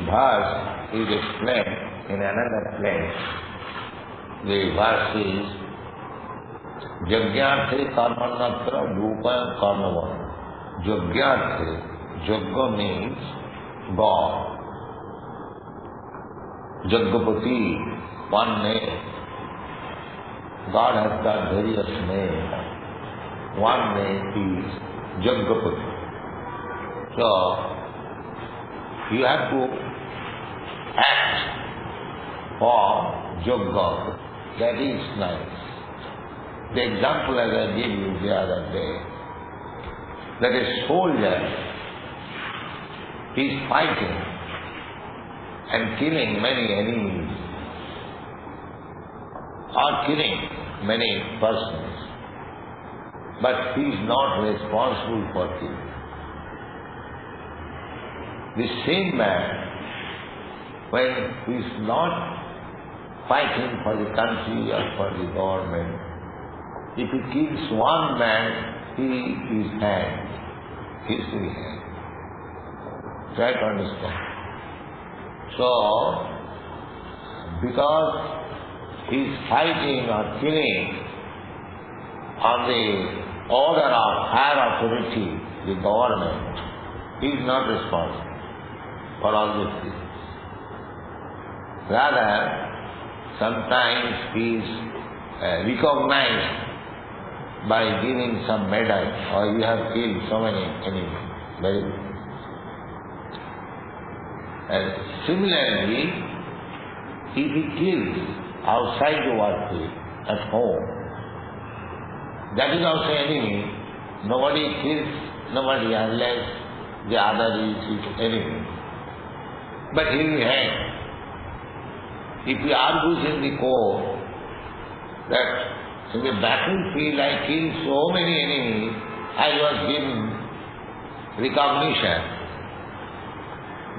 verse is explained in another place. The verse is Yajñārthe karmanatra rūpayam karmavam. Yajñārthe, Yajna means God. Yajnapati, one name. God has got various names. One name is Yajnapati. So, you have to act for Yajna. That is nice. The example as I gave you the other day, that a soldier is fighting and killing many enemies or killing many persons, but he is not responsible for killing. The same man, when he is not fighting for the country or for the government, if he kills one man, he is hanged. He is to be hanged. Try to understand. So, because he is fighting or killing on the order of higher authority, the government, he is not responsible for all these things. Rather, sometimes he is recognized by giving some medal, or you have killed so many enemies. Very good. And similarly, if he kills outside the workplace, at home, that is also enemy. Nobody kills nobody unless the other is his enemy. But he will hang. If he argues in the court that in the battlefield I killed so many enemies, I was given recognition.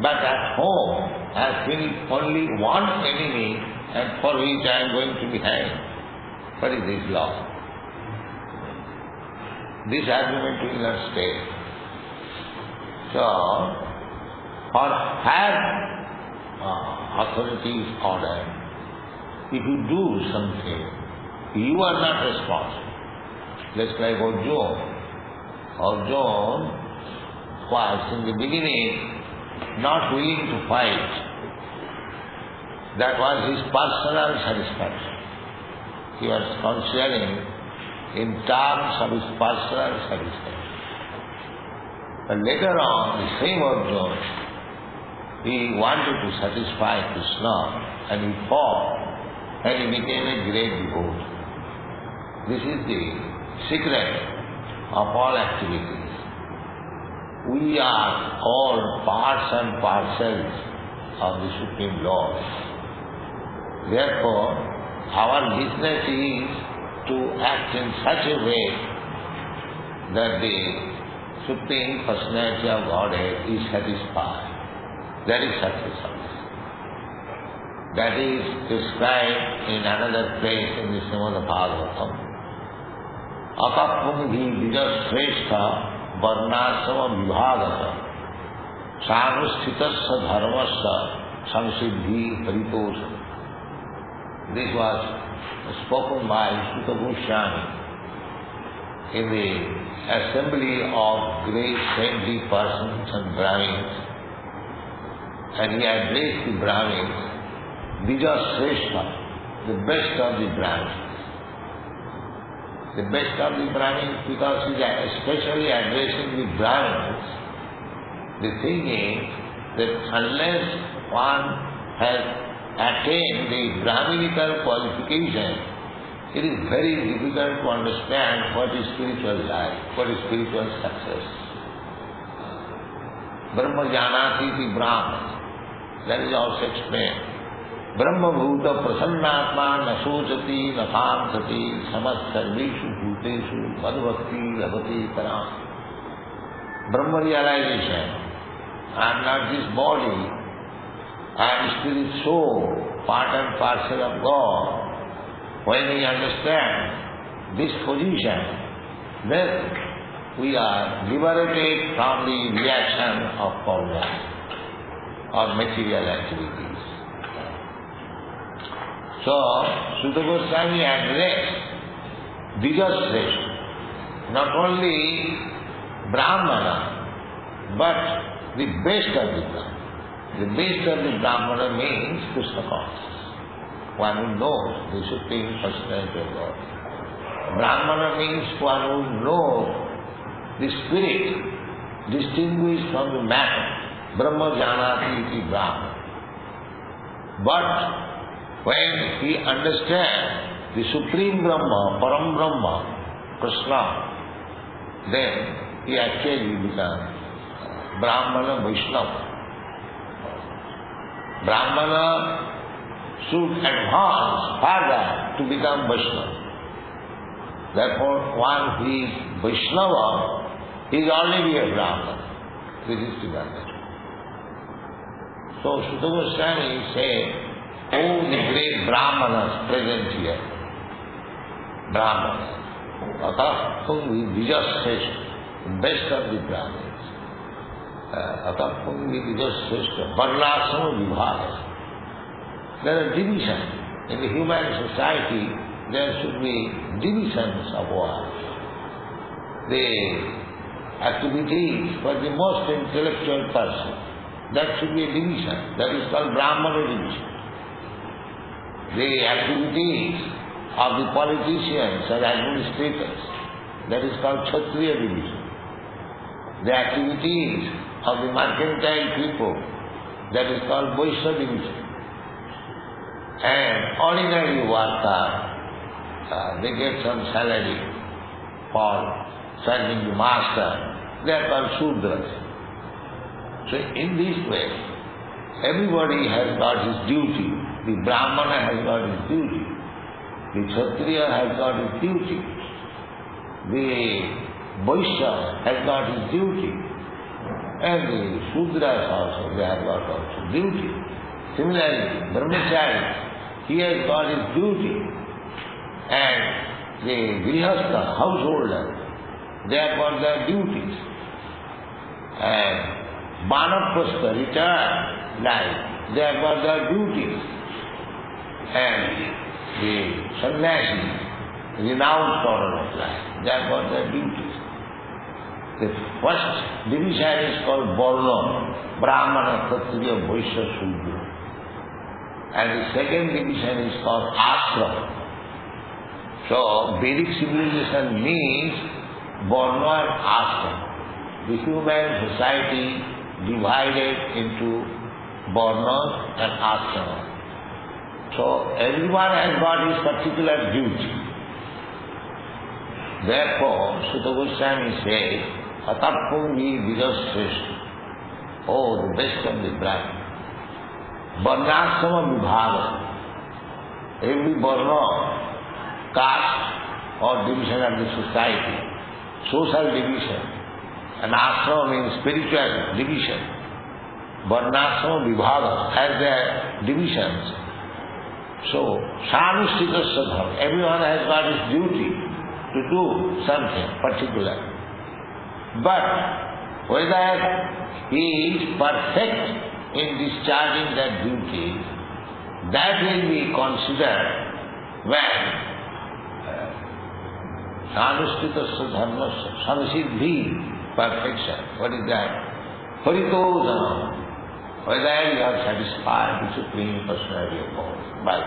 But at home I have killed only one enemy, and for which I am going to be hanged. What is this law? This argument will not stay. So, for higher authorities order, if you do something, you are not responsible. Just like Arjuna. Arjuna was in the beginning not willing to fight. That was his personal satisfaction. He was considering in terms of his personal satisfaction. But later on, the same Arjuna, he wanted to satisfy Krishna, and he fought, and he became a great devotee. This is the secret of all activities. We are all parts and parcels of the Supreme Lord. Therefore, our business is to act in such a way that the Supreme Personality of Godhead is satisfied. That is success of this. That is described in another place in the Srimad Bhagavatam. Akapumhi vijashrestha varnasama vibhagata sanusthitasya dharmasya samsiddhi paritosha. This was spoken by Sutta Goswami in the assembly of great saintly persons and Brahmins, and he addressed the Brahmins, Vijashrestha, the best of the Brahmins. The best of the Brahmins, because he is especially addressing the Brahmins. The thing is that unless one has attained the Brahminical qualification, it is very difficult to understand what is spiritual life, what is spiritual success. Brahma janati iti Brahma. That is also explained. Brahma bhuta prasannatma nasocati nathantati samas sarveshu bhuteshu madhvakti labhati taram. Brahma realization. I am not this body. I am spirit soul, part and parcel of God. When we understand this position, then we are liberated from the reaction of karma. or material activities. So, Sutta Goswami addressed Dijashrestha, not only Brahmana, but the best of the Brahmana. The best of the Brahmana means Krishna consciousness. One who knows the Supreme Personality of God. Brahmana means one who knows the spirit distinguished from the matter. Brahma janati iti Brahma. But when he understands the Supreme Brahma, Param Brahma, Krishna, then he actually becomes Brahmana Vaishnava. Brahmana should advance further to become Vaishnava. Therefore, one who is Vaishnava is already a Brahmana. This is the understanding. So, Sutta Goswami said, oh, the great Brahmanas present here. Brahmanas. Atappungi Dijashrestha, the best of the Brahmanas. Atappungi Dijashrestha, Varnasama Vibhaga. There are divisions. In the human society, there should be divisions of work. The activities for the most intellectual person, that should be a division. That is called Brahmana division. The activities of the politicians or administrators, that is called Kshatriya division. The activities of the mercantile people, that is called Vaishya division. And ordinary worker, they get some salary for serving the master, they are called Shudras. So in this way, everybody has got his duty. The Brahmana has got his duty. The Kshatriya has got his duty. The Vaishya has got his duty. And the Shudras also, they have got also duty. Similarly, Brahmachari, he has got his duty. And the Grihastha, householder, they have got their duties. And Vanaprastha, retired life, they have got their duties. And the sannyasi, renounced order of life, they have got their duties. The first division is called Varna, Brahmana, Kshatriya, Vaishya, Shudra. And the second division is called Ashram. So, Vedic civilization means Varna and Ashram. The human society divided into Varnas and Ashramas. So, everyone has got his particular duty. Therefore, Sutta Goswami says, Atappungi Dijashrestha, oh, the best of the Brahman. Varnasama Vibhaga. Every Varna, caste or division of the society, social division, and ashrama means spiritual division. Varnasama Vibhaga has their divisions. So, Sanushtitasya dharma, everyone has got his duty to do something particular. But whether he is perfect in discharging that duty, that will be considered when Sanushtitasya dharma, samsiddhi, perfection. What is that? Paritodana. Whether you have satisfied the Supreme Personality of God by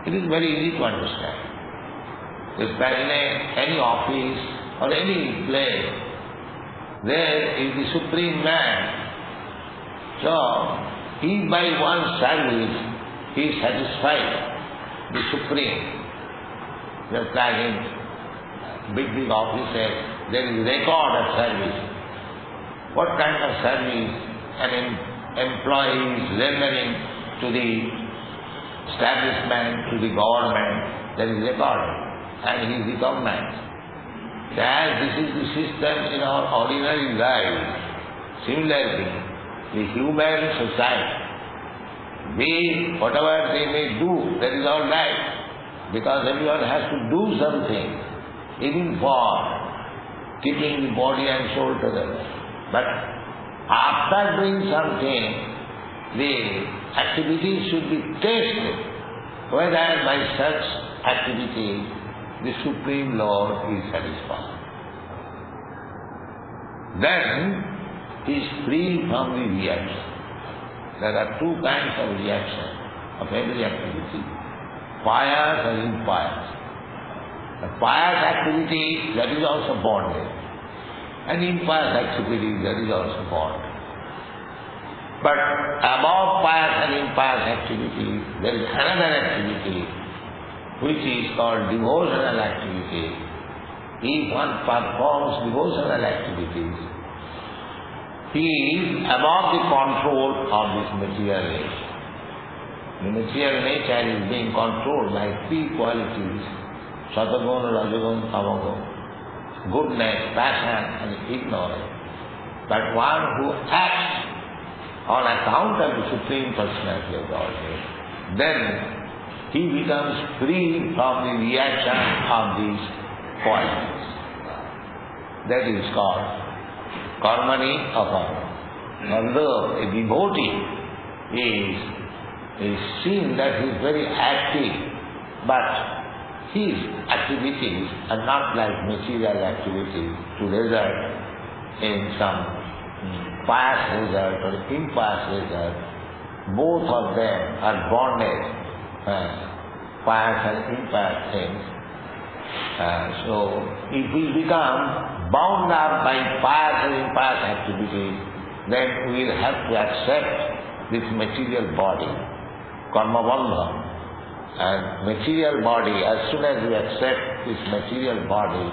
it is very easy to understand. If in any office or any place, there is the Supreme Man. So, he by one service, he is satisfied the Supreme. Just like in big offices, there is record of service. What kind of service an employee is rendering to the establishment, to the government, there is recorded and he is recognized. As this is the system in our ordinary life, similarly, the human society, be whatever they may do, that is all right, because everyone has to do something, even for keeping the body and soul together. But After doing something, the activity should be tested, whether by such activity the Supreme Lord is satisfied. Then he is free from the reaction. There are two kinds of reaction of every activity, pious and impious. The pious activity, that is also bonded, and impious activity, that is also bonded. But above pious and impious activity, there is another activity which is called devotional activity. If one performs devotional activities, he is above the control of this material nature. The material nature is being controlled by three qualities: Satagun, Rajagun, Tamagun, goodness, passion and ignorance. But one who acts on account of the Supreme Personality of Godhead, then he becomes free from the reaction of these qualities. That is called karmani akarma. Although a devotee is seen that he is very active, but his activities are not like material activities to result in some pious result or impious result. Both of them are bonded, pious and impious things. So if we become bound up by pious and impious activities, then we will have to accept this material body, karma bandha. And material body, as soon as you accept this material body,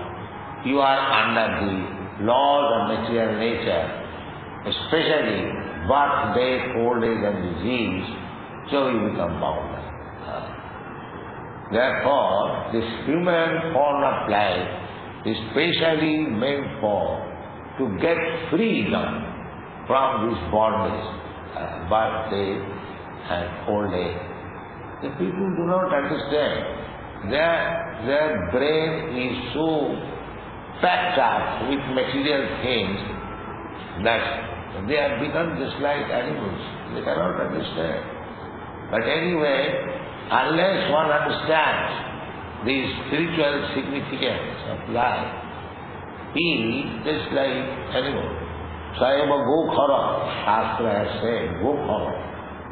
you are under the laws of material nature, especially birth, death, old age and disease, so you become bound. Therefore, this human form of life is specially meant for to get freedom from this bondage, birth, death and old age. The people do not understand. Their brain is so packed up with material things that they have become just like animals. They cannot understand. But anyway, unless one understands the spiritual significance of life, he is just like animal. Sayama Gokhara, Shastra has said, Gokhara.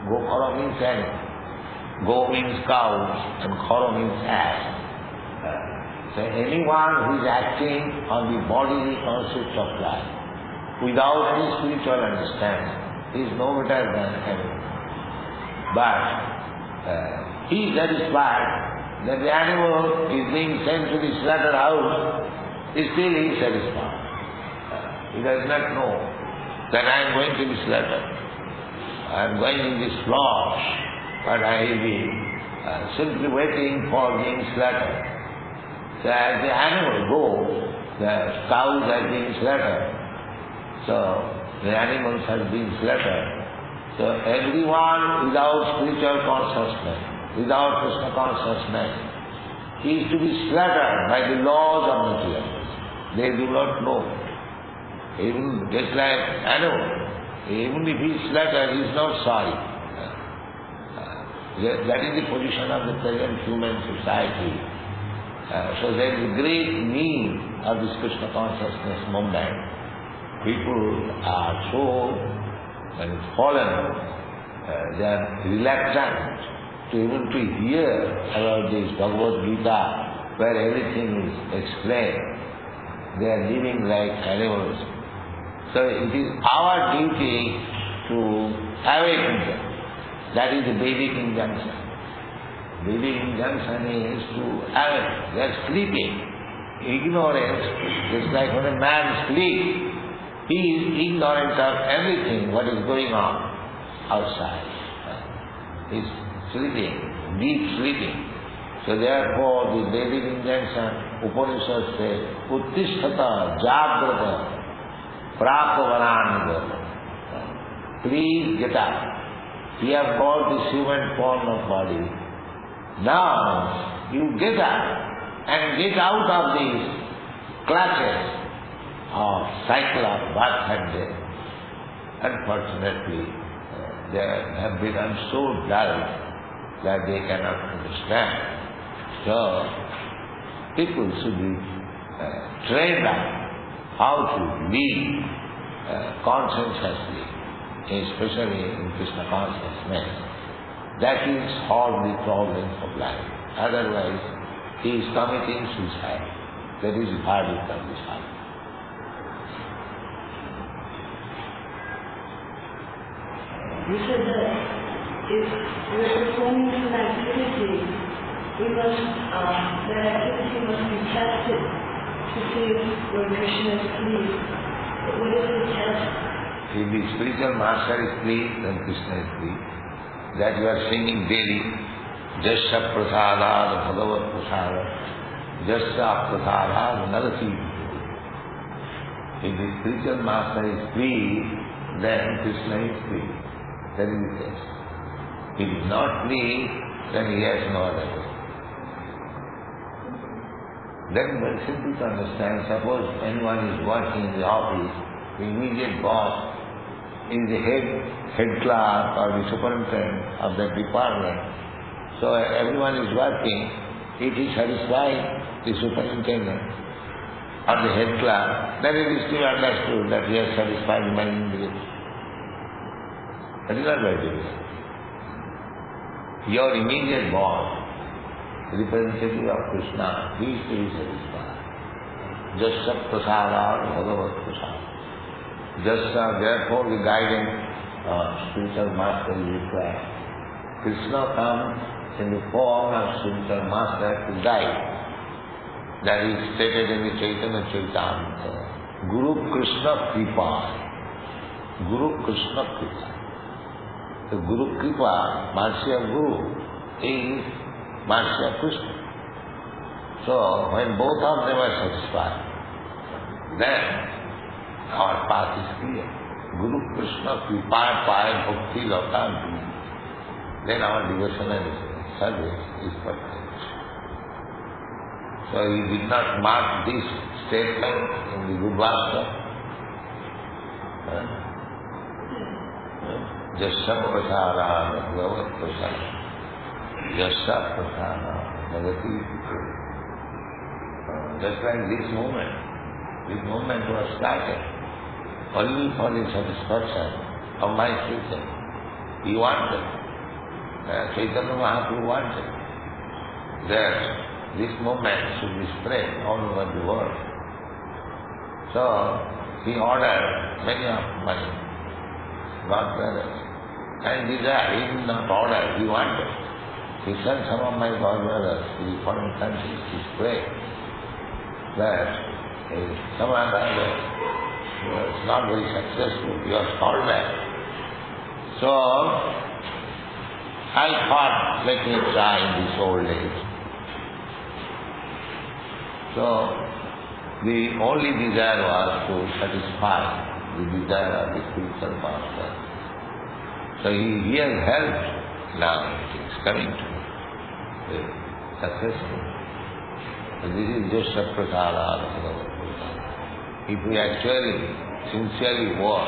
Gokhara means animal. Go means cows and khara means ass. So anyone who is acting on the bodily concept of life without any spiritual understanding is no better than animal. But he is satisfied that the animal is being sent to the slaughterhouse, still he is satisfied. He does not know that I am going to be slaughtered. I am going in this flesh, but I will be simply waiting for being slaughtered. So as the animal goes, the cows are being slaughtered, so the animals are being slaughtered. So everyone without spiritual consciousness, without Krishna consciousness, is to be slaughtered by the laws of materialism. They do not know. Even just like animal, even if he is slaughtered, he is not sorry. That is the position of the present human society. So there is a great need of this Krishna consciousness movement. People are so fallen, they are reluctant to even to hear about this Bhagavad Gita, where everything is explained. They are living like animals. So it is our duty to awaken them. That is the Vedic injunction. Vedic injunction is to awaken. They are sleeping. Ignorance, just like when a man sleeps, he is ignorant of everything what is going on outside. He is sleeping, deep sleeping. So therefore the Vedic injunction, Upanishad says, Uttisthata Jagrata Praptavananiga. Please get up. We have got this human form of body. Now you get up and get out of these clutches of cycle of birth and death. unfortunately, they have become so dull that they cannot understand. So, people should be trained up how to live conscientiously, especially in Krishna consciousness. That will solve the problems of life. Otherwise, he is committing suicide. That is the verdict of this heart. You said that if we are performing some activity, we must, that activity must be tested to see if Lord Krishna is pleased. But what is the test? If the spiritual master is pleased, then Krishna is pleased. That you are singing daily, Jasya Prasadad Bhagavat Prasadad, Jasya Prasadad Narasi. If the spiritual master is pleased, then Krishna is pleased. That is the test. If he is not pleased, then he has no other way. That is very simple to understand. Suppose anyone is working in the office, the immediate boss is the head clerk or the superintendent of that department. So everyone is working. If he satisfies the superintendent or the head clerk, then it is still understood that he has satisfied my individual. That is not very difficult. Your immediate boss, representative of Krishna, he is to be satisfied. Jasya Prasada Bhagavat Prasada. Jasya, therefore the guidance of spiritual master is required. Krishna comes in the form of spiritual master to guide. That is stated in the Chaitanya Charitamrita. Guru Krishna Kripa. Guru Krishna Kripa. The Guru Kripa, mercy of Guru, is mercy of Krishna. So, when both of them are satisfied, then our path is clear. Guru Krishna Kripa Paya Bhakti Lokanti. Then our devotional service is perfect. So he did not mark this statement in the Gurvastra. Jasya Prasada Bhagavat Prasada. Jasya Prasada Bhagavati. Just like this movement was started only for the satisfaction of my future. He wanted, Chaitanya Mahaprabhu wanted that this movement should be spread all over the world. So he ordered many of my God brothers, and he did not order, he wanted. He sent some of my God brothers to the foreign countries to spread that some other was not very successful, he was called back. So I thought, let me try in this old age. So the only desire was to satisfy the desire of the spiritual master. So he has helped now, it is coming to me, successful. So this is just a prasada. If we actually, sincerely work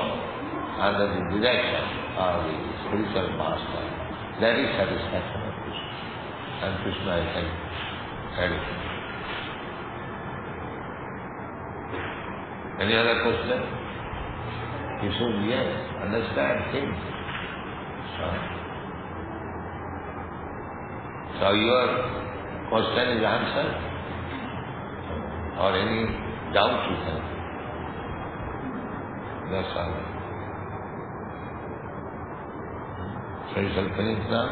under the direction of the spiritual master, that is satisfaction of Krishna. And Krishna is helping. Any other question? You should, yes, understand things. So your question is answered? Or any doubt you have? That's all. So you shall finish now?